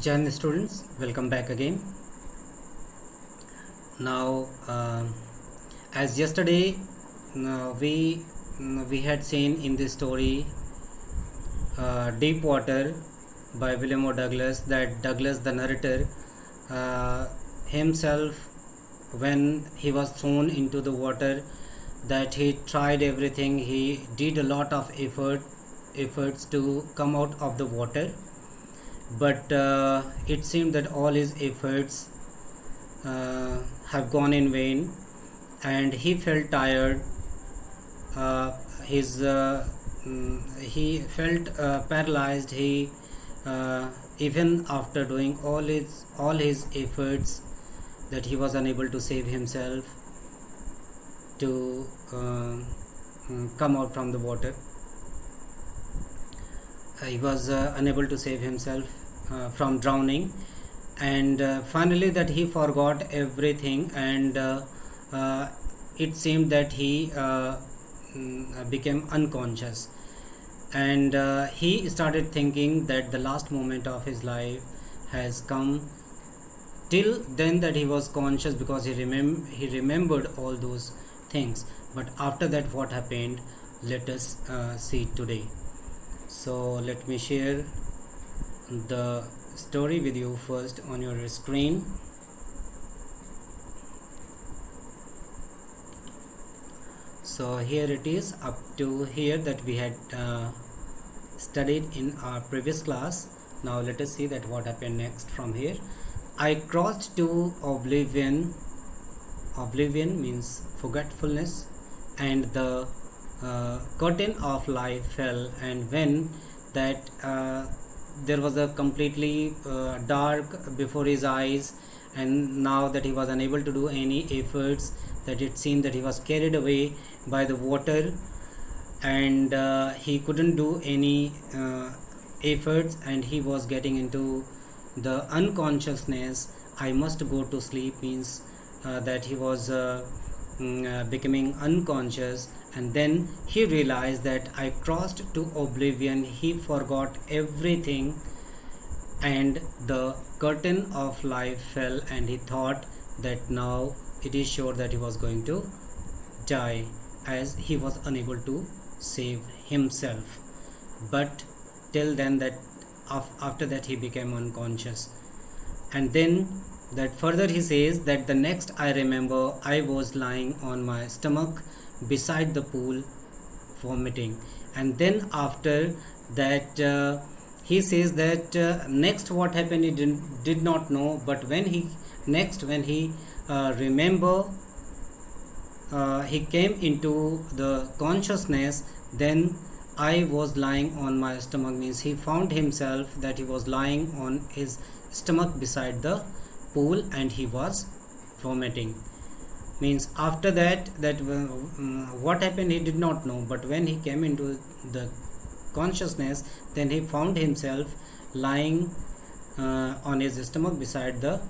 Jan students, welcome back again. Now, as yesterday we had seen in this story, Deep Water by William O. Douglas, that Douglas, the narrator, himself, when he was thrown into the water, that he tried everything. He did a lot of efforts to come out of the water, but it seemed that all his efforts have gone in vain, and he felt tired. His He felt paralyzed. He Even after doing all his efforts, that he was unable to save himself to come out from the water. He was unable to save himself from drowning, and finally that he forgot everything, and it seemed that he became unconscious, and he started thinking that the last moment of his life has come. Till then that he was conscious, because he remembered all those things, but after that what happened, let us see today. So let me share the story with you first on your screen. So here it is, up to here that we had studied in our previous class. Now let us see that what happened next from here. I crossed to oblivion. Oblivion means forgetfulness, and the curtain of life fell, and when that there was a completely dark before his eyes, and now that he was unable to do any efforts, that it seemed that he was carried away by the water, and he couldn't do any efforts, and he was getting into the unconsciousness. I must go to sleep means that he was becoming unconscious, and then he realized that I crossed to oblivion. He forgot everything, and the curtain of life fell, and he thought that now it is sure that he was going to die, as he was unable to save himself. But till then, that after that he became unconscious, and then that further he says that the next I remember, I was lying on my stomach beside the pool, vomiting. And then after that he says that next what happened he did not know, but when he remember, he came into the consciousness. Then I was lying on my stomach means he found himself that he was lying on his stomach beside the pool, and he was vomiting. Means after that what happened he did not know, but when he came into the consciousness, then he found himself lying on his stomach beside the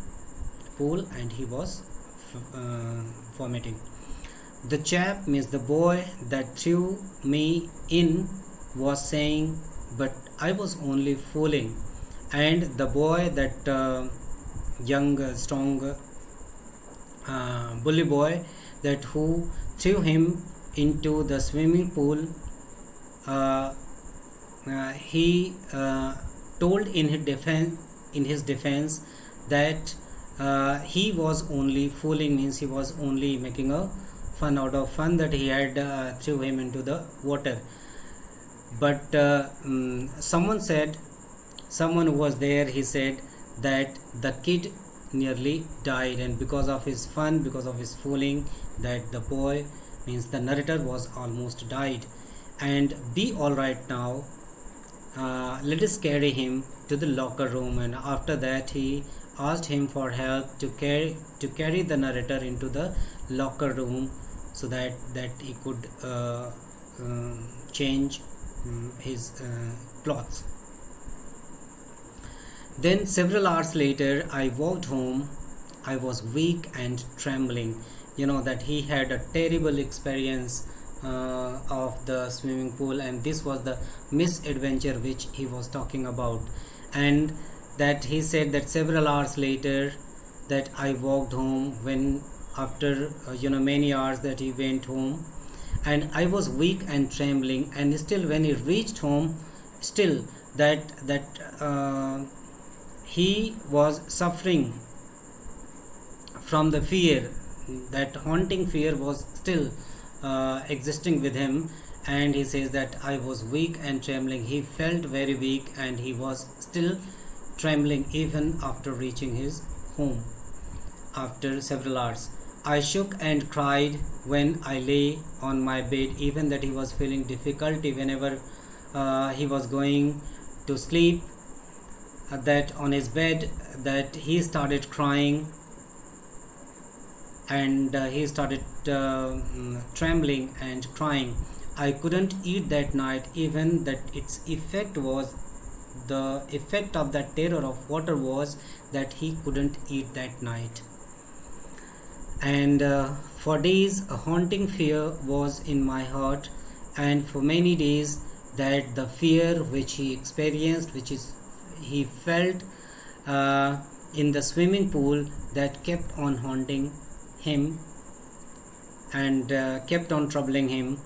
pool, and he was vomiting. The chap means the boy that threw me in was saying, but I was only fooling. And the boy, that young strong bully boy, that who threw him into the swimming pool, he told in his defense that he was only fooling, means he was only making a fun out of fun, that he had threw him into the water. But someone who was there, he said that the kid nearly died, and because of his fun, because of his fooling, that the boy, means the narrator, was almost died. And be all right now, let us carry him to the locker room. And after that he asked him for help to carry the narrator into the locker room, so that he could change his clothes. Then several hours later I walked home. I was weak and trembling. That he had a terrible experience of the swimming pool, and this was the misadventure which he was talking about. And that he said that several hours later that I walked home, when after many hours that he went home, and I was weak and trembling, and still when he reached home, still that he was suffering from the fear. That haunting fear was still existing with him, and he says that I was weak and trembling. He felt very weak and he was still trembling even after reaching his home after several hours. I shook and cried when I lay on my bed, even that he was feeling difficulty whenever he was going to sleep, that on his bed, that he started crying, and he started trembling and crying. I couldn't eat that night, even that its effect was, the effect of that terror of water was that he couldn't eat that night. And for days a haunting fear was in my heart, and for many days that the fear which he experienced, which is he felt in the swimming pool, that kept on haunting him and kept on troubling him.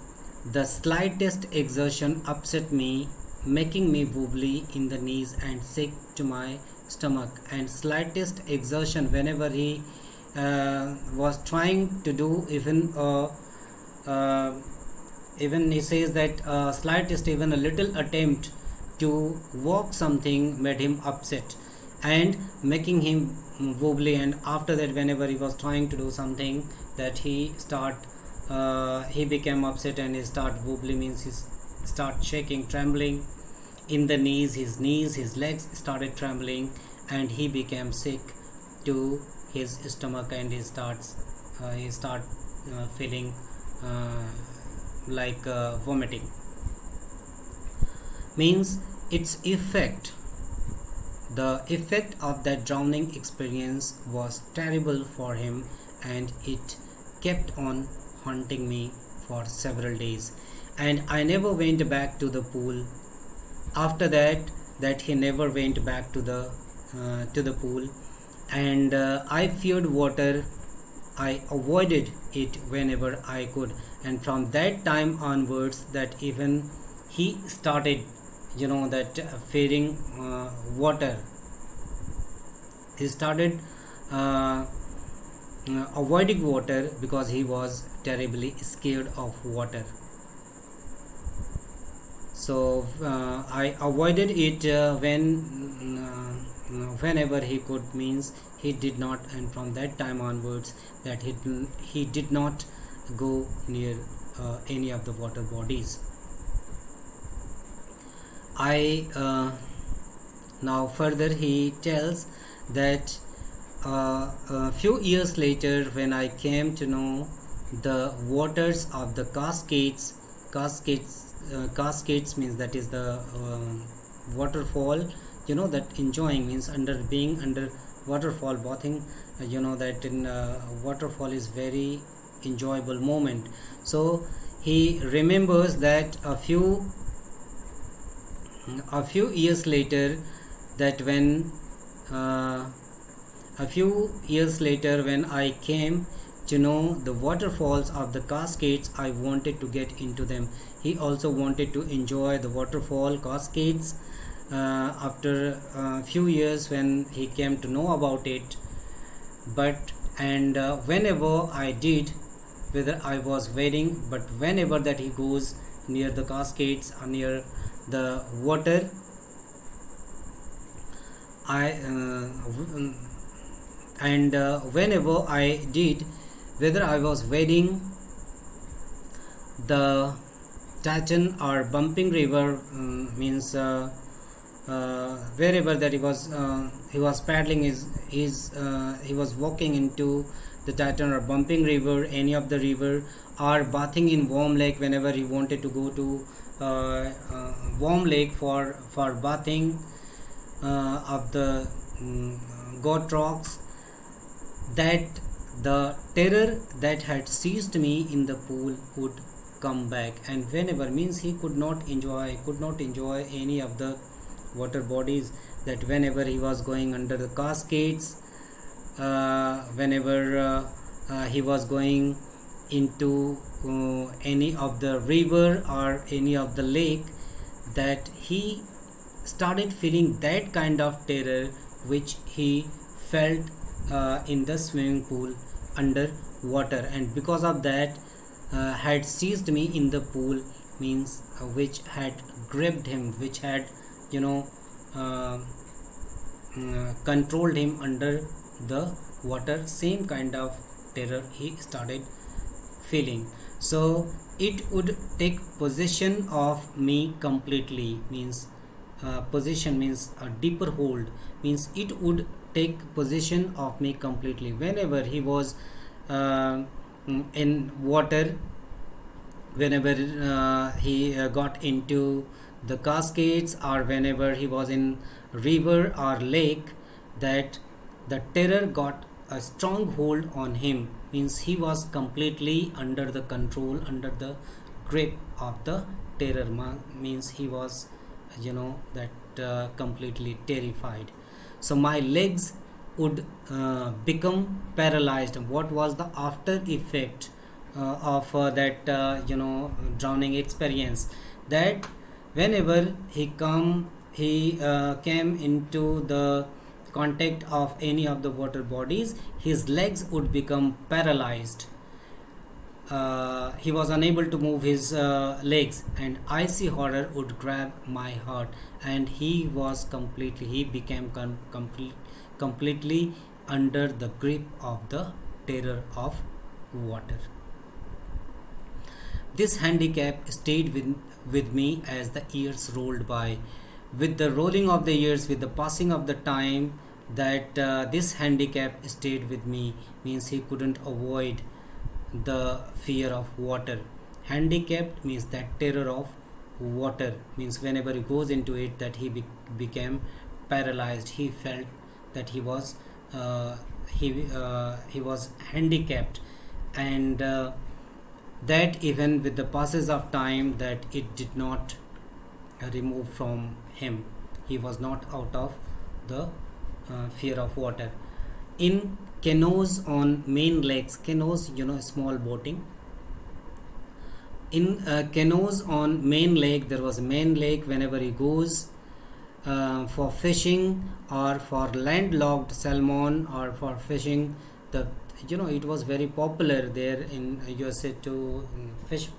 The slightest exertion upset me, making me wobbly in the knees and sick to my stomach. And slightest exertion, whenever he was trying to do, even he says that slightest, even a little attempt to walk something made him upset and making him wobbly. And after that, whenever he was trying to do something, that he became upset and he start wobbly, means he start shaking, trembling in the knees, his legs started trembling, and he became sick to his stomach, and he start feeling like vomiting. Means its effect, the effect of that drowning experience was terrible for him, and it kept on haunting me for several days. And I never went back to the pool after that he never went back to the pool. And I feared water. I avoided it whenever I could, and from that time onwards, that even he started that fearing water. He started avoiding water because he was terribly scared of water. So I avoided it whenever he could, means he did not, and from that time onwards, that he did not go near any of the water bodies. Now further he tells that a few years later, when I came to know the waters of the cascades means that is the waterfall, that enjoying, means being under waterfall bathing, that in waterfall is very enjoyable moment. So he remembers that a few years later, that when I came to know the waterfalls of the cascades, I wanted to get into them. He also wanted to enjoy the waterfall cascades after a few years when he came to know about it. Whenever I did, whether I was waiting, but whenever that he goes near the cascades or near the water, whenever I did, whether I was wading the Titan or bumping river, means wherever that he was paddling, he was walking into the Titan or bumping river, any of the river, or bathing in warm lake, whenever he wanted to go to warm lake for bathing of the goat rocks, that the terror that had seized me in the pool would come back. And whenever, means he could not enjoy any of the water bodies, that whenever he was going under the cascades, whenever he was going into any of the river or any of the lake, that he started feeling that kind of terror which he felt in the swimming pool under water, and because of that had seized me in the pool, means which had gripped him, which had you know uh, controlled him under the water. Same kind of terror he started feeling. So it would take possession of me completely, means possession means a deeper hold, means it would take possession of me completely whenever he was uh, in water, whenever he got into the cascades, or whenever he was in river or lake, that the terror got a strong hold on him, means he was completely under the control, under the grip of the terror, means he was that completely terrified. So my legs would become paralyzed. What was the after effect of that drowning experience? That whenever he came into the contact of any of the water bodies, his legs would become paralyzed. He was unable to move his legs, and icy horror would grab my heart, and he became completely under the grip of the terror of water. This handicap stayed with me as the years rolled by. With the rolling of the years, with the passing of the time, that this handicap stayed with me, means he couldn't avoid the fear of water. Handicapped means that terror of water, means whenever he goes into it, that he became paralyzed. He felt that he was handicapped, and that even with the passes of time, that it did not remove from him. He was not out of the fear of water. In canoes on main lakes, canoes, small boating. In canoes on main lake, there was a main lake. Whenever he goes for fishing, or for landlocked salmon, or for fishing, it was very popular there in USA too.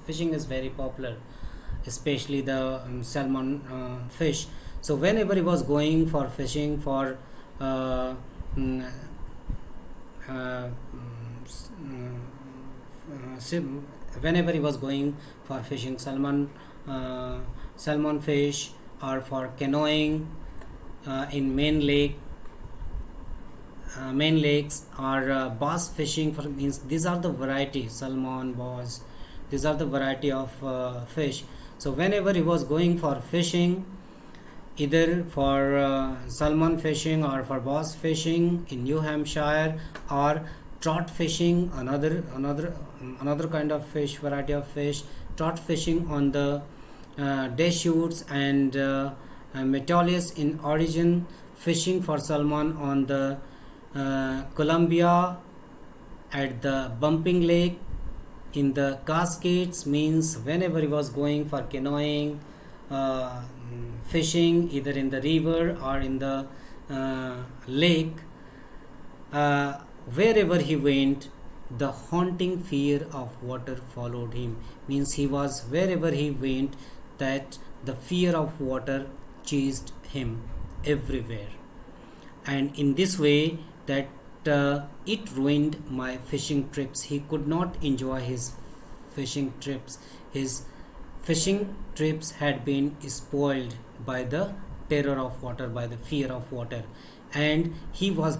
Fishing is very popular, especially the salmon fish. So whenever he was going for fishing for mm, uh, whenever he was going for fishing salmon fish, or for canoeing in main lakes, or bass fishing, for means these are the variety, salmon, bass, these are the variety of fish. So whenever he was going for fishing, either for salmon fishing or for bass fishing in New Hampshire, or trout fishing, another kind of fish, variety of fish, trout fishing on the Deschutes and Metolius in origin, fishing for salmon on the Columbia, at the Bumping Lake, in the Cascades, means whenever he was going for canoeing, fishing either in the river or in the lake, wherever he went, the haunting fear of water followed him, means he was, wherever he went, that the fear of water chased him everywhere. And in this way, that it ruined my fishing trips. He could not enjoy his fishing trips. His fishing trips had been spoiled by the terror of water, by the fear of water, and he was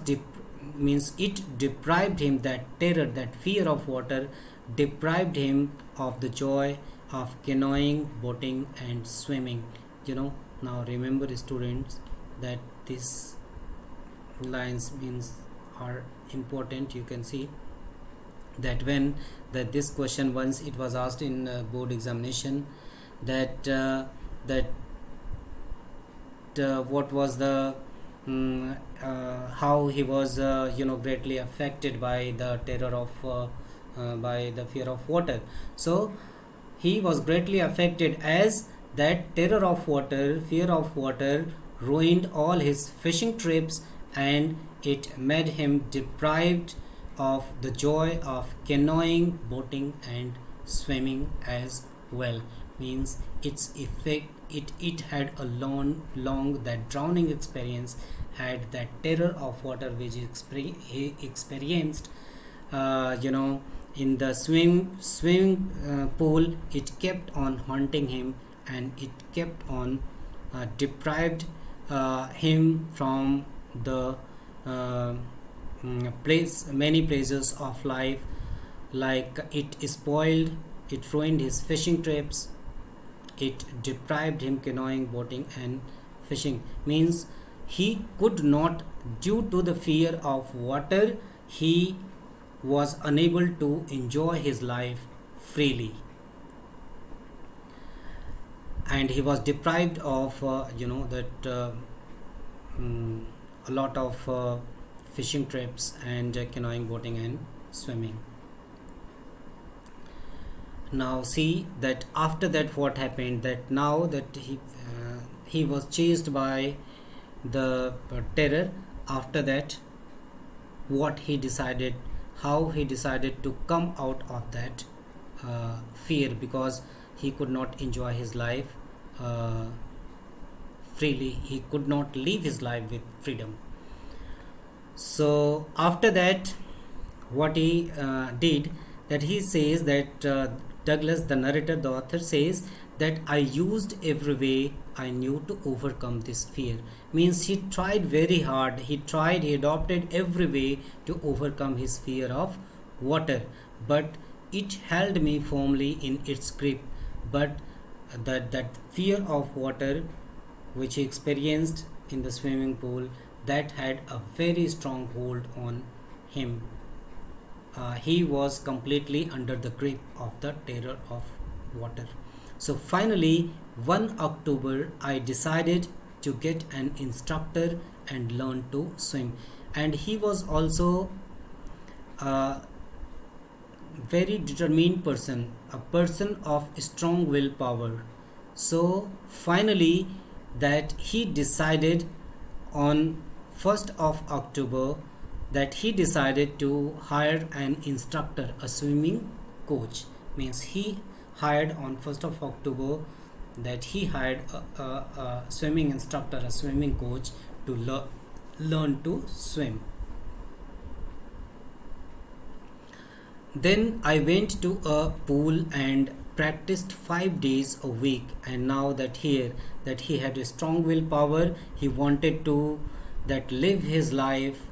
means it deprived him, that terror, that fear of water deprived him of the joy of canoeing, boating, and swimming. Now remember, students, that these lines means are important. You can see that when this question, once it was asked in board examination, that what was the how he was greatly affected by the terror of by the fear of water. So he was greatly affected, as that terror of water, fear of water, ruined all his fishing trips, and it made him deprived of the joy of canoeing, boating, and swimming as well. Means its effect, it had a long that drowning experience, had that terror of water which he experienced, in the swimming pool. It kept on haunting him, and it kept on deprived him from the many pleasures of life. Like, it spoiled, it ruined his fishing trips, it deprived him canoeing, boating, and fishing. Means he could not, due to the fear of water, he was unable to enjoy his life freely, and he was deprived of a lot of fishing trips and canoeing, boating, and swimming. Now see that after that what happened, that now that he was chased by the terror. After that, what he decided, how he decided to come out of that fear, because he could not enjoy his life freely, he could not live his life with freedom. So after that, what he did, that he says that Douglas, the narrator, the author, says that I used every way I knew to overcome this fear. Means he tried very hard, he adopted every way to overcome his fear of water, but it held me firmly in its grip. But that fear of water which he experienced in the swimming pool, that had a very strong hold on him. He was completely under the grip of the terror of water. So finally, one October, I decided to get an instructor and learn to swim. And he was also a very determined person, a person of strong willpower. So finally, that he decided on 1st of October, that he decided to hire an instructor, a swimming coach. Means he hired on 1st of October, that he hired a swimming instructor, a swimming coach, to learn to swim. Then I went to a pool and practiced 5 days a week. And now that here, that he had a strong willpower, he wanted to that live his life,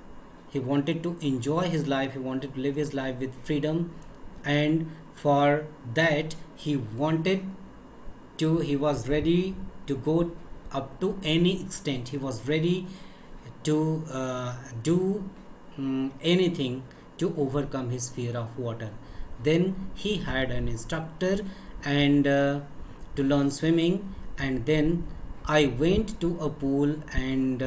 he wanted to enjoy his life, he wanted to live his life with freedom. And for that, he was ready to go up to any extent, he was ready to do anything to overcome his fear of water. Then he hired an instructor and to learn swimming. And then I went to a pool, and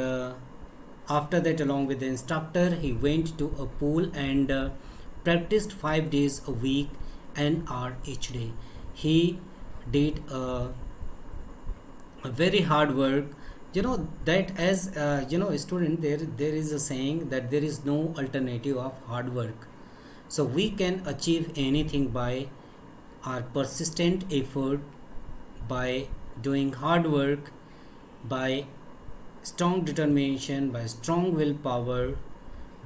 after that, along with the instructor, he went to a pool and practiced 5 days a week, an hour each day. He did a very hard work. That as student, there is a saying that there is no alternative of hard work. So we can achieve anything by our persistent effort, by doing hard work, by strong determination, by strong willpower,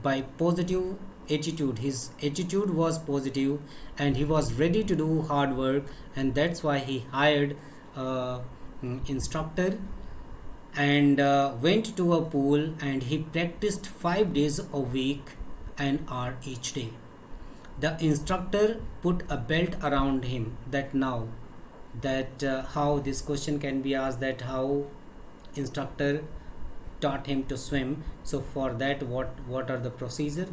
by positive attitude. His attitude was positive, and he was ready to do hard work, and that's why he hired instructor and went to a pool, and he practiced 5 days a week, an hour each day. The instructor put a belt around him. That now that how this question can be asked, that how instructor taught him to swim. So for that, what are the procedure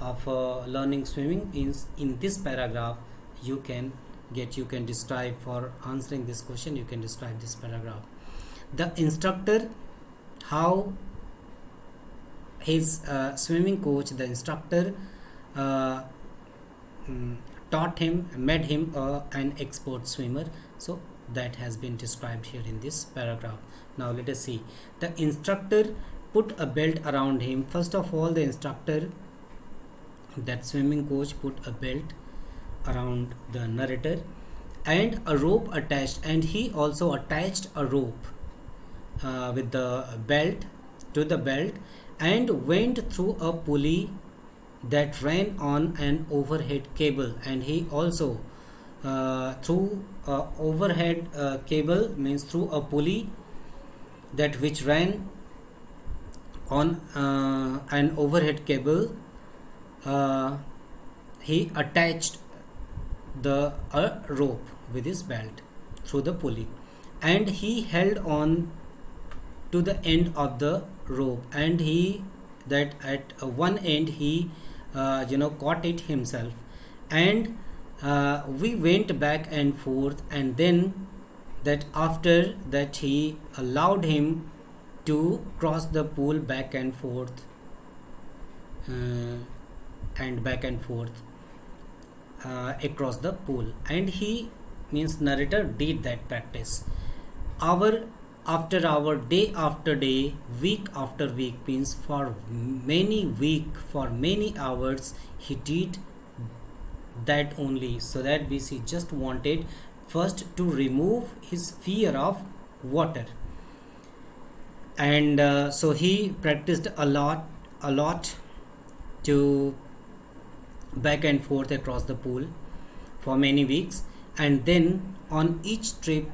of learning swimming? In this paragraph you can get, you can describe, for answering this question, you can describe this paragraph. The instructor, how his swimming coach, the instructor, uh, taught him, made him an expert swimmer. So that has been described here in this paragraph. Now let us see. The instructor put a belt around him. First of all, the instructor, that swimming coach, put a belt around the narrator and a rope attached, and he also attached a rope with the belt to the belt, and went through a pulley that ran on an overhead cable. And he also through overhead cable, means through a pulley that which ran on an overhead cable, he attached the rope with his belt through the pulley, and he held on to the end of the rope, and he, that at one end he caught it himself, and we went back and forth, and then that after that he allowed him to cross the pool back and forth, and back and forth across the pool. And he, means narrator, did that practice hour after hour, day after day, week after week, means for many hours he did that only, so that BC just wanted first to remove his fear of water. And so he practiced a lot to back and forth across the pool for many weeks, and then on each trip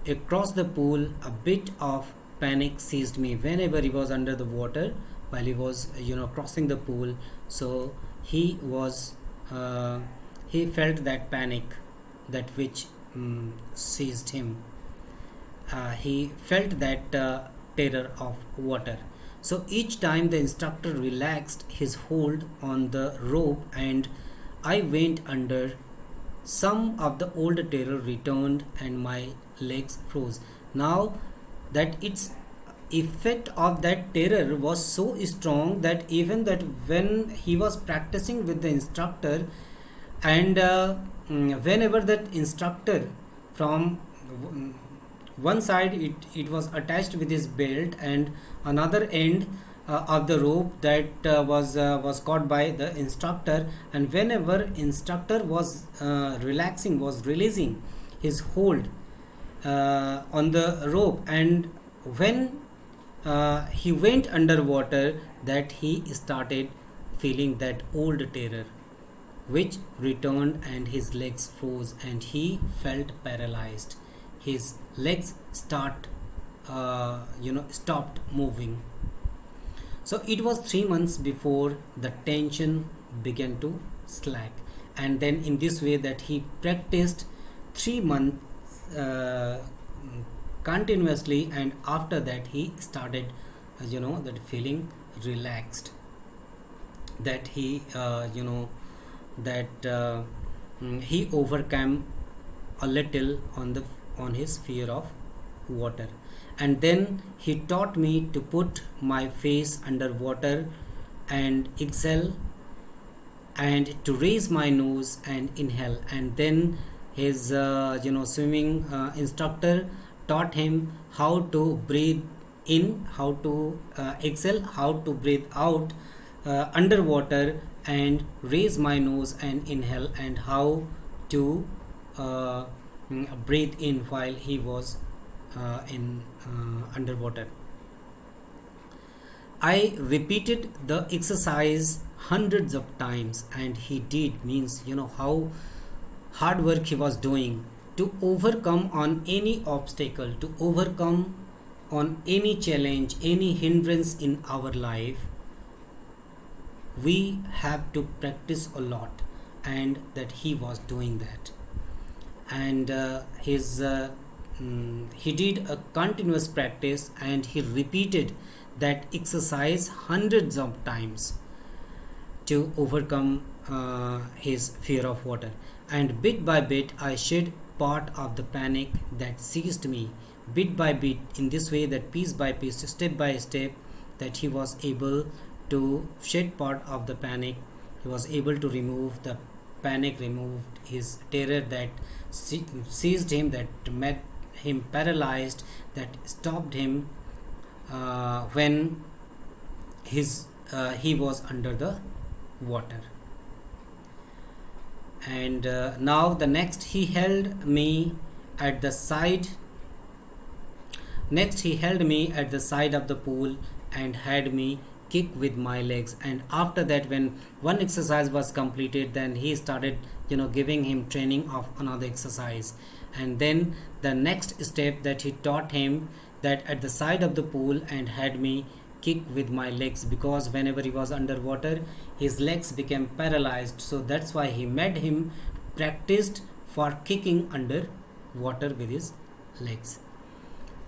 across the pool, a bit of panic seized me whenever he was under the water, while he was crossing the pool. So he was he felt that panic, that which seized him. He felt that terror of water. So each time the instructor relaxed his hold on the rope and I went under, some of the old terror returned and my legs froze. Now that its effect of that terror was so strong that even that when he was practicing with the instructor, and whenever that instructor from one side it was attached with his belt, and another end of the rope that was caught by the instructor, and whenever instructor was releasing his hold on the rope, and when he went underwater, that he started feeling that old terror which returned and his legs froze and he felt paralyzed. His legs stopped moving. So it was 3 months before the tension began to slack, and then in this way that he practiced 3 months continuously, and after that he started that feeling relaxed, that he he overcame a little on his fear of water. And then he taught me to put my face under water and exhale, and to raise my nose and inhale. And then his swimming instructor taught him how to breathe in, how to exhale, how to breathe out underwater, and raise my nose and inhale, and how to breathe in while he was in underwater. I repeated the exercise hundreds of times, and he did, means how hard work he was doing to overcome on any obstacle, to overcome on any challenge, any hindrance in our life. We have to practice a lot, and that he was doing that. And he did a continuous practice, and he repeated that exercise hundreds of times to overcome his fear of water. and bit by bit I shed part of the panic that seized me. Bit by bit, in this way, that piece by piece, step by step, that he was able to shed part of the panic. He was able to remove the panic, removed his terror that seized him, that made him paralyzed, that stopped him when he was under the water. And now the next he held me at the side next he held me at the side of the pool and had me kick with my legs. And after that, when one exercise was completed, then he started giving him training of another exercise. And then the next step that he taught him, that at the side of the pool and had me kick with my legs, because whenever he was underwater his legs became paralyzed, so that's why he made him practiced for kicking under water with his legs.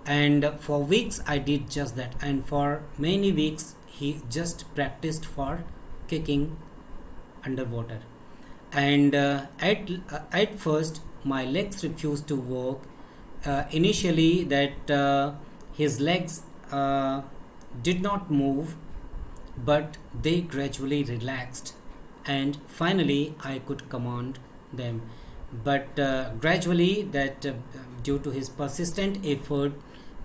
And for weeks I did just that, and for many weeks he just practiced for kicking underwater. And at first my legs refused to work. Initially that his legs did not move, but they gradually relaxed, and finally I could command them. But gradually, that due to his persistent effort,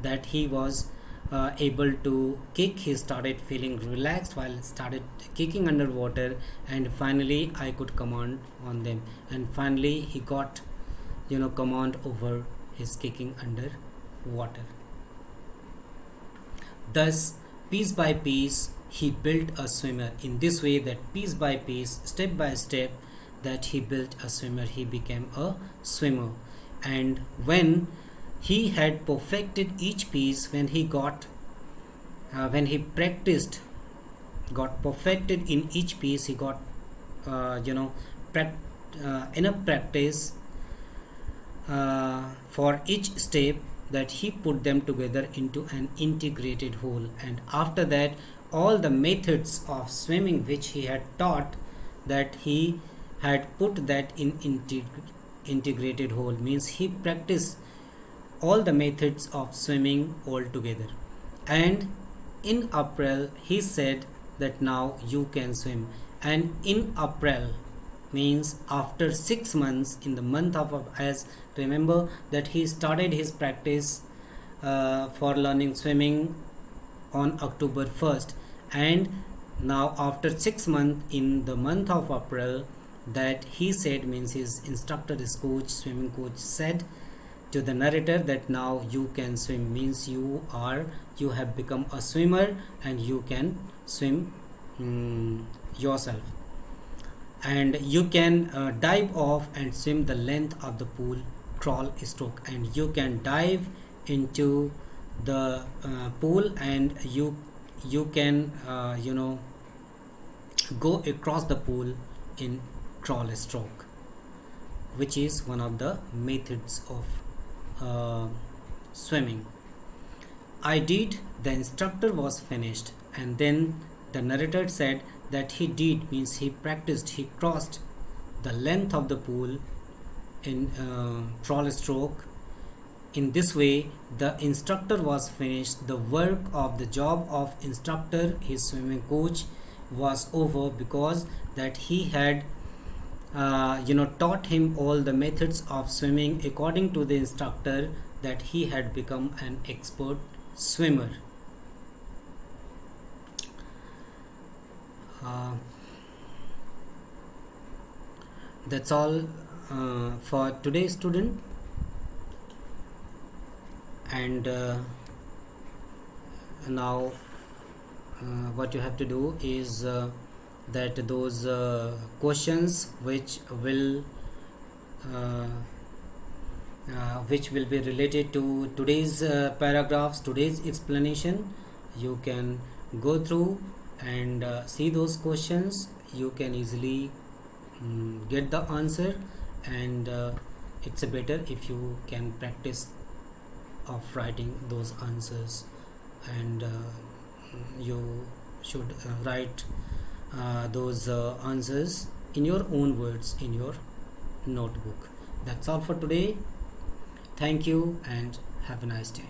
that he was able to kick, he started feeling relaxed while started kicking underwater, and finally I could command on them, and finally he got command over his kicking under water. Thus, piece by piece, he built a swimmer. In this way, that piece by piece, step by step, that he built a swimmer, he became a swimmer. And when he had perfected each piece, when he practiced, got perfected in each piece, he got enough practice for each step, that he put them together into an integrated whole. And after that, all the methods of swimming which he had taught, that he had put that in integrated whole, means he practiced all the methods of swimming all together. And in April he said that now you can swim. And in April means after 6 months, in the month of, as remember that he started his practice for learning swimming on October 1st, and now after 6 months, in the month of April, that he said, means his instructor, his coach, swimming coach, said to the narrator that now you can swim, means you have become a swimmer and you can swim yourself, and you can dive off and swim the length of the pool, crawl, stroke, and you can dive into the pool, and you can go across the pool in crawl, stroke, which is one of the methods of swimming. I did. The instructor was finished, and then the narrator said that he did, means he practiced, he crossed the length of the pool in crawl, stroke. In this way, the instructor was finished. The work of the job of instructor, his swimming coach, was over, because that he had taught him all the methods of swimming according to the instructor, that he had become an expert swimmer. That's all for today, student. And now what you have to do is that those questions which will be related to today's paragraphs, today's explanation, you can go through and see those questions. You can easily get the answer, and it's better if you can practice of writing those answers, and you should write those answers in your own words, in your notebook. That's all for today. Thank you and have a nice day.